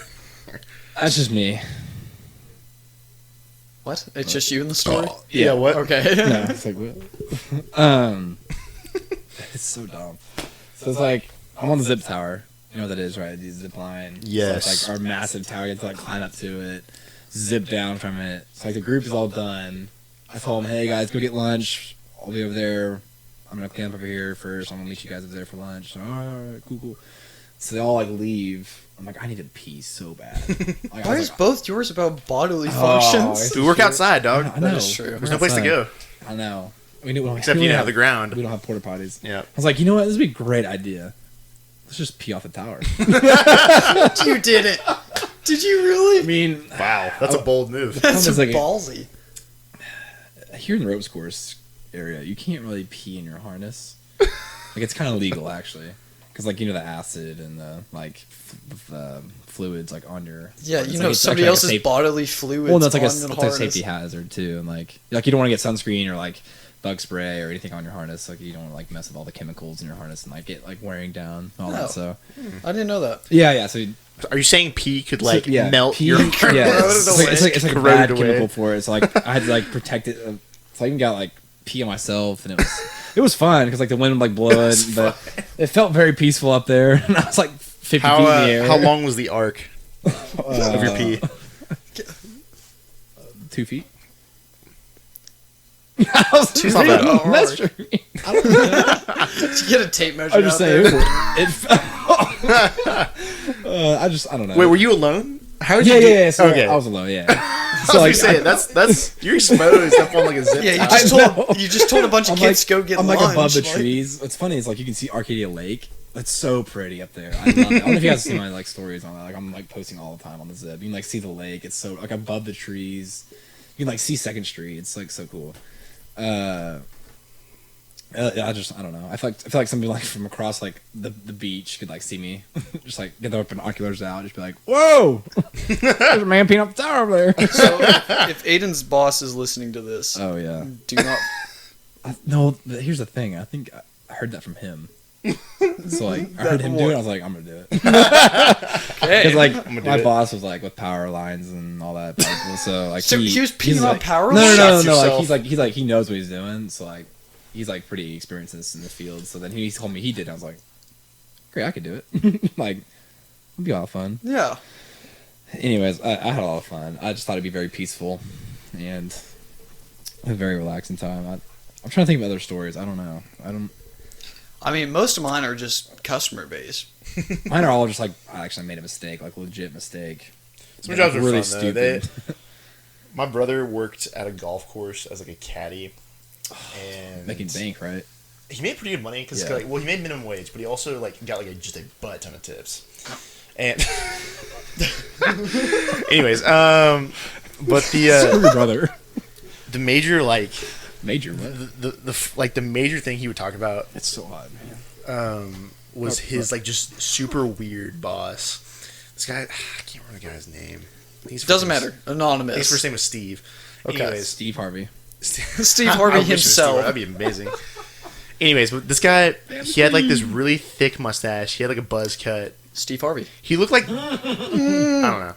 That's just me.
What? It's just you in the story?
Oh, yeah. What?
Okay.
No, it's like what? It's so dumb. So it's like I'm on the zip tower. You know what that is, right? The zip line.
Yes.
So it's like our massive tower. You have to like climb up to it, zip down from it. So like the group is all done. I told them, hey guys, go get lunch. I'll be over there. I'm gonna camp over here first. I'm gonna meet you guys over there for lunch. So, all right, cool. So they all like leave. I'm like, I need to pee so bad. Like,
Why
I was
is
like,
both yours about bodily
Oh,
functions?
it's-
We work outside, dog.
I know.
That is true.
There's no place to go
I know. We don't,
except
we
you
don't
know the ground.
We don't have porta potties.
Yeah.
I was like, you know what? This would be a great idea. Let's just pee off the tower.
You did it. Did you really?
I mean,
Wow, that's a bold move.
That's
was like-
ballsy.
here in the ropes course area, you can't really pee in your harness. Like it's kind of legal actually, because like you know the acid and the like the fluids like on your
Yeah,
harness.
you
Like,
know
it's
somebody
actually like a
else's
safe-
bodily fluids.
Well, no, it's like
on
a,
the
it's a
harness.
safety hazard too, and like you don't want to get sunscreen or like bug spray or anything on your harness. Like you don't want to like mess with all the chemicals in your harness and like get like wearing down and all
No.
that. So
I didn't know that.
yeah. So
Are you saying pee could like
so, yeah,
melt
pee-
your?
Yeah, it's like a
Corroded
bad
away.
chemical for it. So like I had to like protect it. So I even got like pee on myself, and it was fun because like the wind would like blow it, but it felt very peaceful up there. And I was like 50
How
feet in the air.
how long was the arc of your pee?
2 feet. I was
2
not
feet?
bad.
Oh,
Measure me.
Did you get a tape measure
I'm just
out
saying.
there?
I don't know.
Wait, were you alone? How did
Yeah,
you?
yeah. So
okay.
I was alone. Yeah.
I was gonna say that's you're exposed up on like a zip.
Yeah, you
tie.
just
I know.
told a bunch of kids to go get
I'm
lunch.
like above the
like-
trees. What's funny is like you can see Arcadia Lake. It's so pretty up there. I love it. I don't know if you guys see my like stories on that. Like I'm like posting all the time on the zip. You can like see the lake. It's so like above the trees. You can like see Second Street. It's like so cool. I don't know. I feel like somebody like from across like the beach could like see me, just like get their binoculars out, just be like, "Whoa, there's a man peeing up the tower over there."
So if Aiden's boss is listening to this,
Oh yeah.
do not.
No, here's the thing. I think I heard that from him. So like I heard him do it. I was like, I'm gonna do it
Okay.
because like
gonna do
my
it.
boss was like with power lines and all that. So like
So he was
he's
peeing on
like,
power
No,
lines?
no,
Shots
no. Like
yourself.
he's like he knows what he's doing. So like he's like pretty experienced in the field. So then he told me he did. And I was like, great, I could do it. Like it'd be a lot of fun.
Yeah.
Anyways, I had a lot of fun. I just thought it'd be very peaceful and a very relaxing time. I'm trying to think of other stories. I don't know.
I mean, most of mine are just customer based.
Mine are all just like I actually made a mistake, like legit mistake.
Some jobs are
really
fun, though.
stupid.
My brother worked at a golf course as like a caddy, and
Making bank, right?
he made pretty good money because
Yeah.
he made minimum wage, but he also like got like just a butt ton of tips. And anyways, but
Screw your brother.
the major
Major what?
the major thing he would talk about
It's so hot, man.
was his like just super weird boss. This guy, I can't remember the guy's name.
Doesn't matter. Anonymous.
His first name was Steve.
Okay.
Anyways,
Steve Harvey.
Steve Harvey
I wish it was Steve
himself.
Harvey. That'd be amazing. Anyways, but this guy, he had like this really thick mustache. He had like a buzz cut.
Steve Harvey.
He looked like I don't know.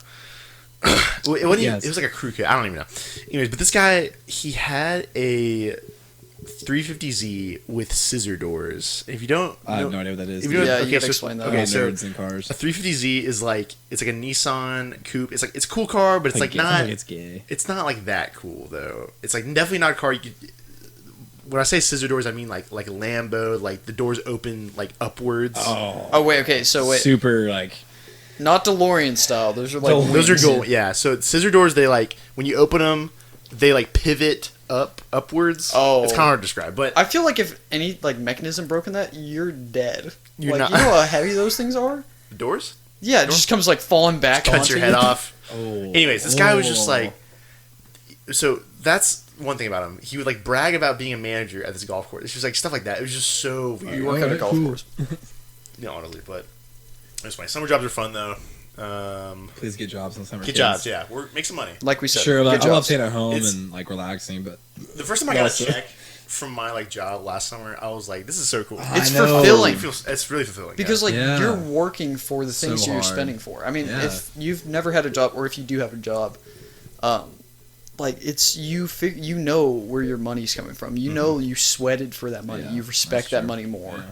It wasn't even-
Yes.
it was like a crew cut. I don't even know. Anyways, but this guy, he had a 350Z with scissor doors. If you don't,
I have no idea what that is.
if you don't-
Yeah, you
okay,
gotta
so-
explain that.
okay, so-
nerds in cars.
a 350Z is like it's like a Nissan coupe. It's like it's a cool car, but it's like
Sounds
not.
like it's gay.
It's not like that cool though. It's like definitely not a car you could. When I say scissor doors, I mean like a Lambo. Like the doors open like upwards.
Oh wait, okay, so wait,
Super like
not DeLorean style. Those are like
Those are
wings.
gold. Yeah. So scissor doors, they like when you open them, they like pivot upwards.
Oh.
It's kind of hard to describe, but
I feel like if any like mechanism broken that, you're dead.
You're
like
not-
you know how heavy those things are?
the doors
Yeah, it just comes like falling back
cuts
onto
your head
you.
off.
oh.
Anyways, this guy was just like. So that's one thing about him. He would like brag about being a manager at this golf course. It's just like stuff like that. It was just so weird.
You work at a
Alright,
golf
cool.
course.
You know, honestly, but it's funny. Summer jobs are fun though.
Please get jobs on summer.
Get
kids.
jobs, yeah. Make some money.
Like we said.
Sure,
good
like, I love
jobs.
staying at home
It's-
and like relaxing, but
The first time I got
Also-
a check from my like job last summer, I was like, "This is so cool."
It's
I know.
fulfilling.
It's really fulfilling
Because like
Yeah.
you're working for the things
So
you're
hard.
spending for. I mean,
Yeah.
if you've never had a job, or if you do have a job, like it's you know where your money's coming from. You know you sweated for that money.
Yeah,
You respect
that's
that
true.
money more.
Yeah.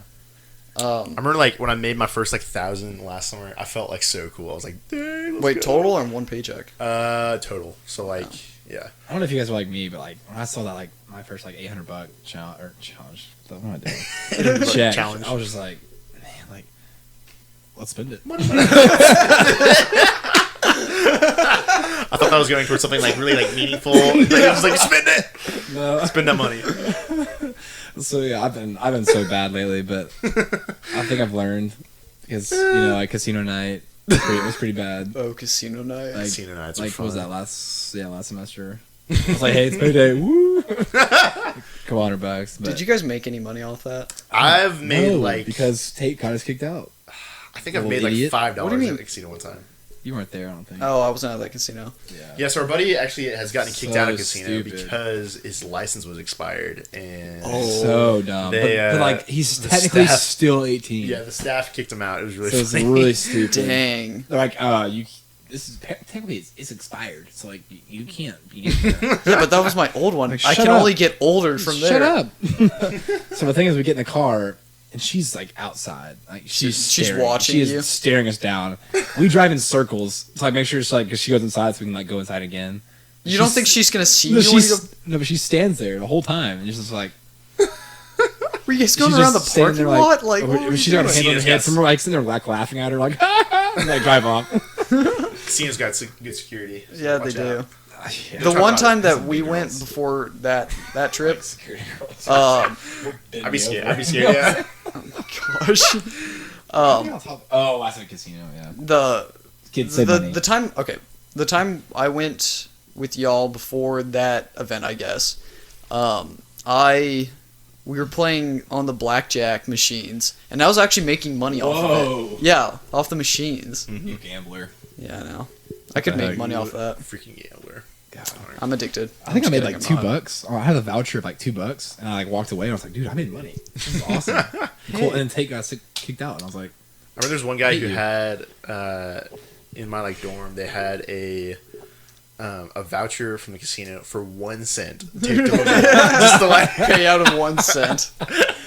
I remember like when I made my first like 1,000 last summer, I felt like so cool. I was like, "Dang, let's
Wait,
go."
total or one paycheck?
Total. So like, yeah.
I don't know if you guys were like me, but like when I saw that like my first like $800 challenge, what am I doing? Check.
Challenge.
I was just like, man, like let's spend it.
I thought that was going towards something like really like meaningful. Like, it was like spend it,
No.
spend that money.
So yeah, I've been so bad lately, but I think I've learned because like casino night was pretty bad.
Oh, casino night.
Like,
Casino nights are
like what was
fun.
that last semester? I was like, hey, it's payday, woo! Couple $100. But
Did you guys make any money off that?
I've made
no,
like
because Tate got us kicked out.
I think I've
Little
made like
idiot.
$5
What do you mean?
at the casino one time.
You weren't there, I don't think.
Oh, I wasn't at that casino.
Yeah.
Yeah, so our buddy actually has gotten kicked
So
out of casino
stupid.
because his license was expired, and
So dumb.
They,
but like he's
the
technically
staff-
still 18.
yeah, the staff kicked him out. It was really
So it's
funny.
really stupid.
Dang.
They're like, this is technically it's expired. So like you can't be.
Yeah, but that was my old one.
Like,
I
shut
can
up.
only get older from there.
Shut up. So the thing is, we get in the car and she's like outside, like she's staring.
watching
She is
you?
staring us down. We drive in circles, so I make sure it's like because she goes inside, so we can like go inside again.
You don't think she's gonna see
No,
you when you go?
no, but she stands there the whole time and just like
Were you guys going
she's
around the
just standing
parking
there,
lot? Like, what were
she's
you
got her
doing?
hands on her
Casino's
head.
got-
Some like sitting there like laughing at her, like and like drive off.
Casino's got good security. so
Yeah, they
watch
do.
out.
Yeah.
The
Talk
one
about
time
it.
that
Some
we
big
went
girls.
before that trip,
Security girls.
I'd be scared. I'd be scared. Yeah.
gosh,
Oh, I said casino. Yeah,
the
kids say money.
the time. Okay, the time I went with y'all before that event, I guess. We were playing on the blackjack machines, and I was actually making money off of
Whoa.
it. Yeah, off the machines.
You gambler.
Yeah, I know. I could
the
make
heck?
money off that.
Freaking gambler.
I'm addicted.
I think I
I'm
made
just
like
kidding, I'm not.
$2. Oh, I had a voucher of like $2, and I like walked away. And I was like, dude, I made money. This is awesome. Cool. And then Tate got kicked out, and I was like,
I remember there's one guy who
you.
had in my like dorm. They had a voucher from the casino for 1 cent. Taped to him. Just to like,
Pay out of 1 cent.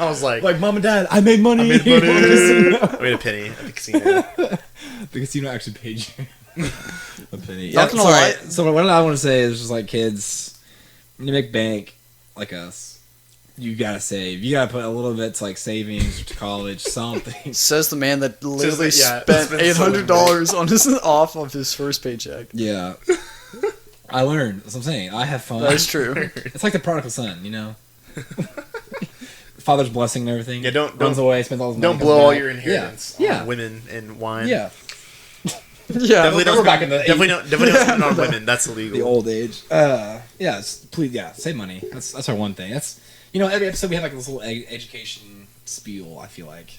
I was like,
Mom and Dad, I made money.
I made money. I made a penny at the casino.
The casino actually paid you a penny.
Not gonna
so,
lie.
so what I want to say is just like kids, when you make bank like us, you gotta save. You gotta put a little bit to like savings to college, something.
Says the man that literally
yeah,
spent
spent so
$800 on his off of his first paycheck.
Yeah. I learned. That's what I'm saying. I have fun.
That's true.
It's like the prodigal son, you know. Father's blessing and everything.
Yeah, don't
runs away, spends all his money.
Don't blow all your inheritance
Yeah.
on women and wine.
Yeah.
Yeah.
Definitely don't.
We're back in the
Definitely don't spend on women. That's illegal.
the old age. Please, save money. That's our one thing. That's every episode we have like this little education spiel. I feel like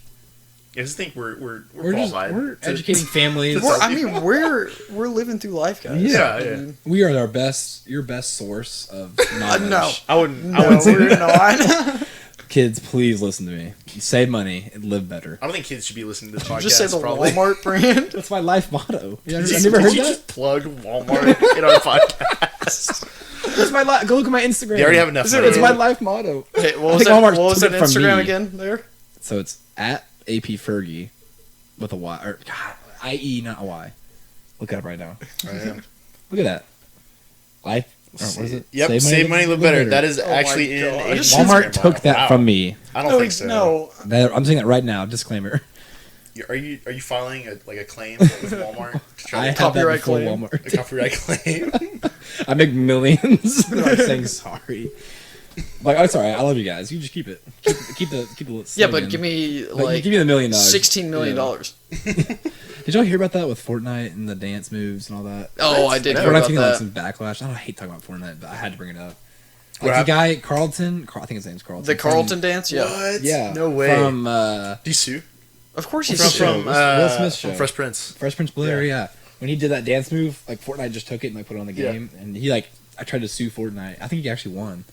I just think we're
we're
qualified.
educating families.
We're living through life, guys.
Yeah,
I
yeah.
mean,
We are your best source of knowledge.
no.
I wouldn't.
No,
I wouldn't say
we're
that.
not.
Kids, please listen to me. Save money and live better.
I don't think kids should be listening to this podcast.
Just say the
probably.
Walmart brand.
That's my life motto. You
Did
never heard
you
that?
just plug Walmart in our podcast?
That's my go look at my Instagram.
They already have enough.
It's
money.
my life motto.
Hey,
I
what was
think
that?
Walmart
What was
took
that
it from
Instagram
me.
again? There.
So it's at AP Fergie with a Y or God, IE, not a Y. Look it up right now.
I am.
Look at that. Life. What is it?
Yep. Save money, live better. That is actually in
gosh.
Aiden's
Walmart
Instagram
took
bio.
that
Wow.
from me.
I don't think so.
No.
I'm saying that right now. Disclaimer.
Are you filing a claim with Walmart? To try
I
to
have that
Copyright
before
claim.
Walmart.
a copyright claim.
I make millions. I'm saying sorry. Like, I'm sorry. I love you guys. You just keep it. Keep the.
Yeah, but
slogan.
give me
Like, give me the $1 million.
$16 million.
Yeah. Did y'all hear about that with Fortnite and the dance moves and all that?
Oh, I did hear
Fortnite's
about
getting like
that.
some backlash. I hate talking about Fortnite, but I had to bring it up.
What
Like the
happened?
guy Carlton, I think his name's Carlton.
The Carlton dance, yeah.
What?
Yeah.
No way.
From
Do you sue?
Of course he's
From
Will Smith's show.
Fresh Prince.
Fresh Prince Blair, yeah. When he did that dance move, like Fortnite just took it and like put it on the
Yeah.
game, and he like I tried to sue Fortnite. I think he actually won.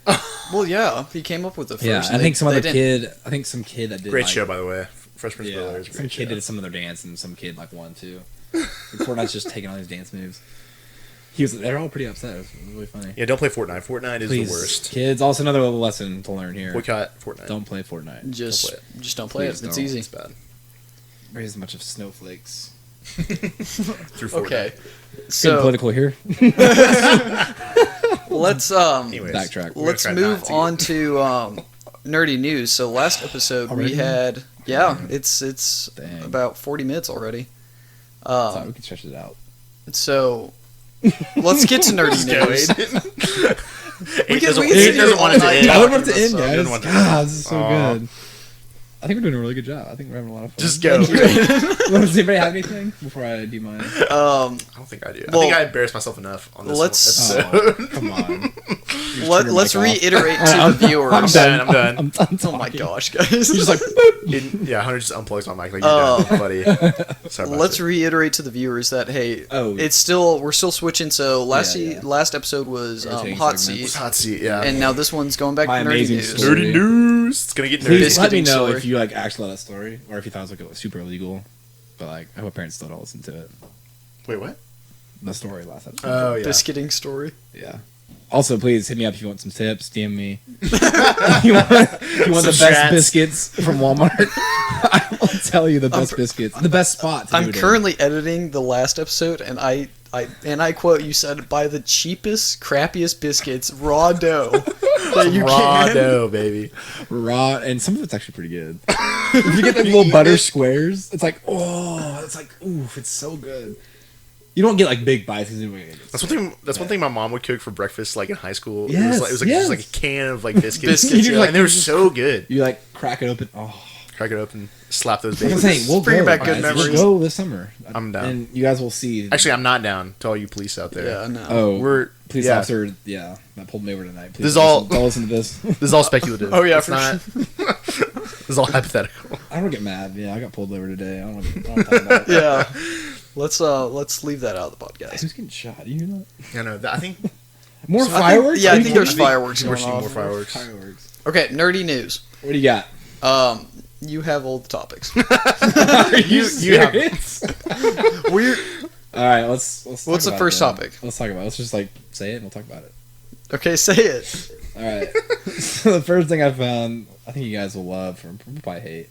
Well, yeah, he came up with it first.
Yeah,
and
I think some
they
other
didn't-
kid. I think some kid that did
Great
like,
show, by the way. Fresh Prince of Bel-Air is a
some
great
kid
show.
did some of their dance, and some kid like won too. Like, Fortnite's just taking all these dance moves. They're all pretty upset. It was really funny.
Yeah, don't play Fortnite. Fortnite is
Please,
the worst.
kids. Also, another little lesson to learn here.
Boycott Fortnite.
Don't play Fortnite.
Just
Don't play
just don't play
Please
it. It's
don't.
easy.
It's bad.
Raise a bunch of snowflakes.
Through Fortnite.
Okay,
Getting
so
political here.
let's
Anyways,
Backtrack.
we're
let's
gonna try
move
not
on to nerdy news. So last episode
Already?
we had it's
Dang.
about 40 minutes already.
Sorry, we can stretch it out.
So let's get to nerdy
Go,
news.
Aiden.
We
Aiden
can-
doesn't
we can sit
Aiden doesn't
here
want it to
all night
end.
I
talking
would want it to
about
end,
stuff.
guys.
Didn't want to
God, this is so
Aw.
good. I think we're doing a really good job. I think we're having a lot of fun.
Just go.
Does anybody have anything before I do mine?
I don't think I do. I
Well,
think I embarrassed myself enough on this
let's-
episode.
Oh, come on.
Let's reiterate to
I'm
the viewers.
I'm done. I'm done.
I'm done
Oh my
talking.
gosh, guys!
He's just like, boop.
Yeah, Hunter just unplugs my mic like you're done, buddy. Sorry about
Let's
that.
reiterate to the viewers that hey,
Oh.
we're still switching. So last episode was
Rotating
hot
segments.
seat,
Hot seat, yeah.
and now this one's going back
My
to nerdy
amazing
news.
story.
Nerdy news. It's gonna get nerdy.
Please let me
Biscuiting
know
story.
if you like actually love that story, or if you thought it was like super illegal. But like, I hope parents still don't listen to it.
Wait, what?
The story last episode.
Oh yeah.
Biscuiting story.
Yeah. Also, please hit me up if you want some tips. DM me. if you want the
Some
best
strats.
biscuits from Walmart, I will tell you the best biscuits. The best spot to do
I'm
it in.
currently editing the last episode, and I quote you said buy the cheapest, crappiest biscuits, raw dough that you
Raw
can.
dough, baby.
raw, and some of it's actually pretty good. If you get the little butter squares, it's like, oh, it's like, oof, it's so good. You don't get like big bites.
That's one thing my mom would cook for breakfast, like in high school.
Yes,
it was like
yes.
just like a can of like biscuits,
Biscuits,
yeah.
and they were so good.
You like crack it open. Oh,
Crack it open, slap those
like I'm
babies.
saying, we'll
Bringing
go.
back good
guys.
memories.
We'll go this summer.
I'm down.
and you guys will see.
Actually, I'm not down. To all you police out there.
Yeah, no.
oh,
We're
police
yeah.
officer. Yeah, that pulled me over tonight. Please
This is all-
don't listen to this.
This is all speculative.
Oh, yeah,
It's
for
not. This is all hypothetical.
I don't get mad. Yeah, I got pulled over today. I don't want to talk about it.
Yeah, let's leave that out of the podcast.
Who's getting shot? Do you know?
Yeah, no. I think
More
I think-
fireworks?
yeah, I think there's
I think
fireworks
we're
going
seeing
on.
more fireworks.
Fireworks.
Okay, nerdy news.
What do you got?
You have all the topics.
Are
you have-
serious?
We're
All right, let's.
What's
talk
the
about
first
it then.
topic?
Let's talk about it. Let's just like say it and we'll talk about it.
okay. Say it.
All right. So the first thing I found, I think you guys will love or probably hate,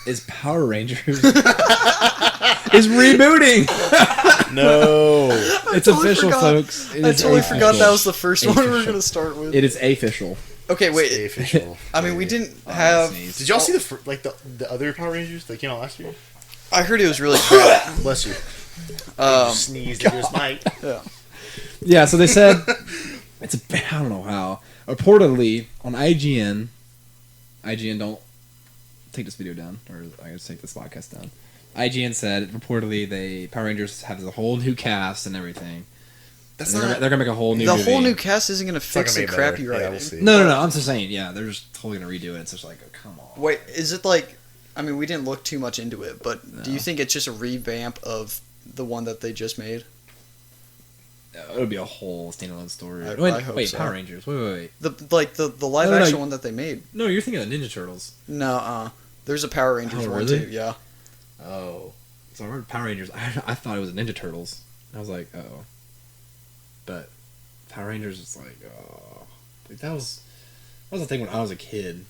is Power Rangers is rebooting.
no.
It's
totally
official,
forgot.
folks. It
I
is
totally forgot
official.
that was the first one we were
Official.
gonna start with.
It is official.
Okay,
Stay
wait.
official.
I mean, we didn't
Oh,
have.
Did y'all see the other Power Rangers that came out last year?
I heard it was really crap.
Bless you. Sneezed into his mic.
Yeah.
Yeah, so they said it's I don't know how. Reportedly on IGN, don't take this video down, or I guess take this podcast down. IGN said reportedly Power Rangers have a whole new cast and everything.
That's
And
not.
they're gonna make a whole new.
The
movie.
whole new cast isn't gonna
not
fix
gonna
the
be
crappy
better. Yeah,
writing.
we'll see.
No. I'm just saying. Yeah, they're just totally gonna redo it. It's just like, oh, come on.
Wait, is it like? I mean, we didn't look too much into it, but do you
No.
think it's just a revamp of the one that they just made?
It would be a whole standalone story.
I hope so.
Power Rangers. Wait.
The live
No,
action one that they made.
No, you're thinking of Ninja Turtles.
No, there's a Power Rangers
Oh,
one
really?
too. Yeah.
Oh. So I remember Power Rangers. I thought it was Ninja Turtles. I was like, oh. But Power Rangers is like, oh. Like, that was the thing when I was a kid.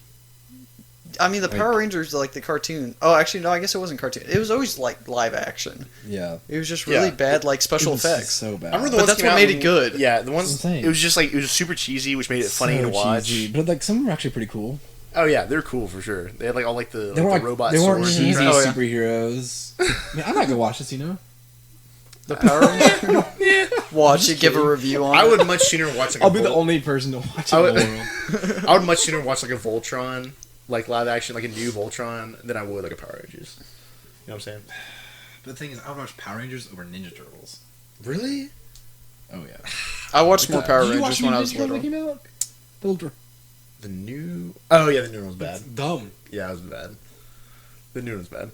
I mean, the
Like-
Power Rangers, like the cartoon. Oh, actually, no. I guess it wasn't cartoon. It was always like live action.
Yeah.
It was just really
Yeah.
bad, like special
It was
effects.
so bad.
I remember the
But
ones
that's
came
what
out
made it
when-
good.
Yeah, the ones.
That's what I'm saying.
It was just like it was super cheesy, which made it funny
So
to watch.
cheesy. But like some were actually pretty cool.
Oh yeah, they're cool for sure. They had like all like the,
They were like
robot
they weren't
swords. and
cheesy
crap.
Oh, yeah.
superheroes. I mean, I'm not gonna watch this, you know.
The Power Rangers. Watch it, give a review on
I
it.
would much sooner watch like
I'll
a
be the
Vol-
only person to watch it
I
in
would-
the world.
I would much sooner watch like a Voltron, like live action, like a new Voltron, than I would like a Power Rangers. You know what I'm saying?
But the thing is, I would watch Power Rangers over Ninja Turtles.
Really?
Oh yeah.
I watched more Power
Did you watch
Rangers when I
Ninja
was
Turtles
little.
that came out? The little
The new? Oh yeah, the new one was bad.
It's dumb.
Yeah, it was bad. The new one's bad.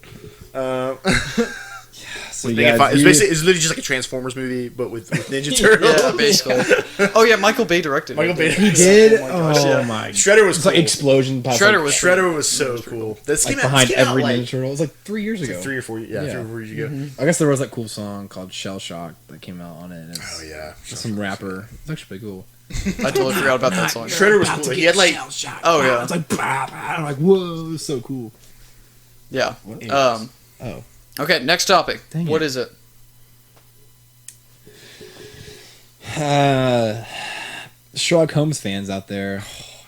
So
It's
yeah,
basically it's literally just like a Transformers movie, but with Ninja Turtles.
Yeah, basically. Oh yeah, Michael Bay directed
Michael
it.
Bay.
he did.
Oh my gosh, yeah.
my!
Shredder was
It's
cool.
like explosion. Past,
Shredder
like,
was-
Shredder was so cool. This
like
came out,
behind
this came
every
out,
Ninja
like,
Turtle. It was like 3 years ago.
3 or 4 years. Yeah,
Yeah.
3 or 4 years ago.
I guess there was that cool song called Shell Shock that came out on it. And it's
Oh yeah,
some rapper. It's actually pretty cool.
I totally forgot about that song.
Shredder was cool. He had like
Oh, yeah.
It's like I'm like whoa, it's so cool.
Yeah.
What? Oh.
Okay, next topic.
Dang
What
it.
is it?
Sherlock Holmes fans out there.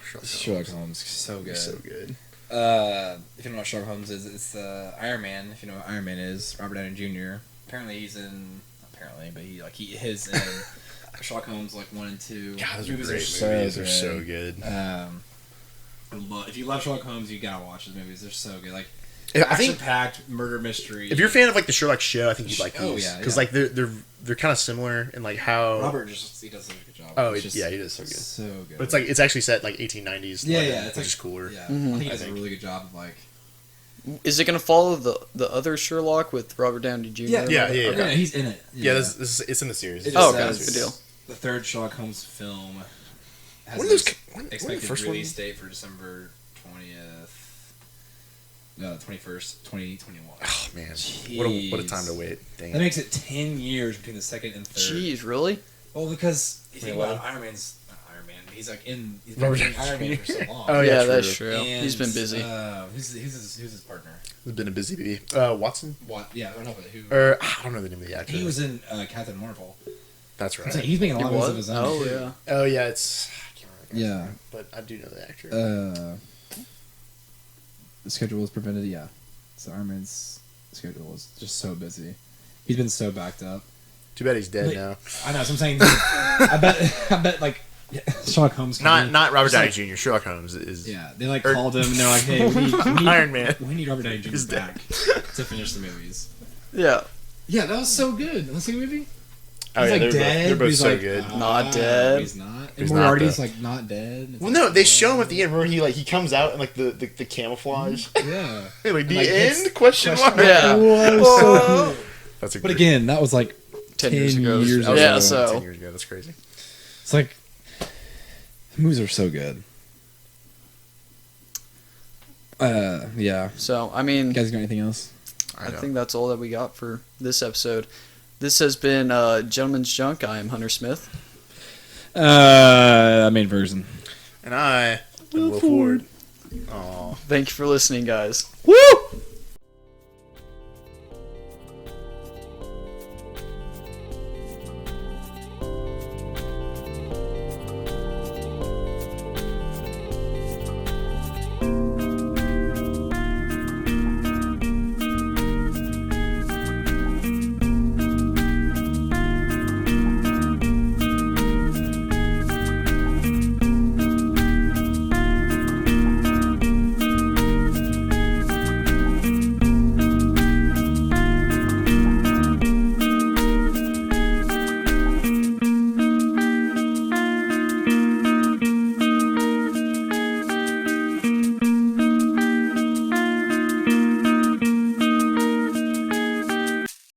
Sherlock
Sherlock Holmes, so good.
so good.
If you don't know what Sherlock Holmes is, it's Iron Man. If you know what Iron Man is, Robert Downey Jr. Apparently he's in. Apparently, but he is in Sherlock Holmes like 1 and 2.
God, those are
Movies
great
so
movies. They're
good.
so good.
If you love Sherlock Holmes, you gotta watch his movies. They're so good. Like
I think
packed murder mystery.
if you're a fan of like the Sherlock show, I think you'd like these.
Oh, yeah,
because
yeah.
like they're kind of similar in like how.
Robert he does such a good job.
Oh
It's just
yeah, he does so good.
So good.
But it's actually set like 1890s.
yeah,
London,
yeah, it's
which
like
is cooler.
Yeah,
Mhm.
I think he
I
does a
think.
really good job of like.
Is it going to follow the other Sherlock with Robert Downey Jr.?
Yeah.
Yeah, he's in it.
Yeah, this it's in the series.
It
Oh,
just
okay,
says
good deal.
The third Sherlock Holmes film has
When
an
those when the
expected
first
release
one?
date for December 20th. No, 21st, 2021.
Oh man, what a
Jeez.
time to wait. Dang
That
it.
makes it 10 years between the second and third.
Jeez, really?
Well, because you think
Wait,
about
what?
Iron Man's not Iron Man. He's like in he's
Robert
been in
Downey
Iron Man
Jr.
for so long.
Oh,
yeah,
yeah,
that's
true.
true.
And,
He's been busy.
Who's his partner?
It's been a busy bee. Watson?
What? Yeah, I don't know, but who?
Or I don't know the name of the actor.
He was in Captain Marvel.
That's
I'm
right.
saying he's making a lot of movies of his own.
Oh,
too.
yeah.
Oh yeah, it's I can't remember. the guy's
Yeah.
name, but I do know the actor.
The schedule was prevented. Yeah, so Iron Man's schedule was just so busy. He's been so backed up.
Too bad he's dead
Wait,
now.
I know. So I'm saying, I bet like Sherlock Holmes.
Not Robert Downey
Just like-
Jr. Sherlock Holmes is.
Yeah, they like
Or-
called him and they're like, "Hey, we need
Iron Man.
We need Robert Downey Jr.
He's
back to finish the movies."
Yeah.
Yeah, that was so good. Let's see the movie.
Oh
He's
yeah,
like
they're
dead.
both, they're
but
both
he's
so
like,
good.
Not dead.
He's not. And
He's not,
Moriarty's
though.
like not dead. It's
Well,
like,
no, they show him at the end where he comes out in like the camouflage.
Yeah.
Hey, like the
Like, it's
end? Question mark.
Yeah.
Whoa, so good.
That's a
But
great-
again, that was like
10 years ago.
years
that was
Yeah,
like
so.
10 years ago. That's crazy.
it's like the movies are so good. Yeah.
So, I mean,
You guys got anything else?
I think that's all that we got for this episode. This has been Gentleman's Junk. I am Hunter Smith.
Main version.
And I am Will Ford. Aw.
Thank you for listening, guys.
Woo!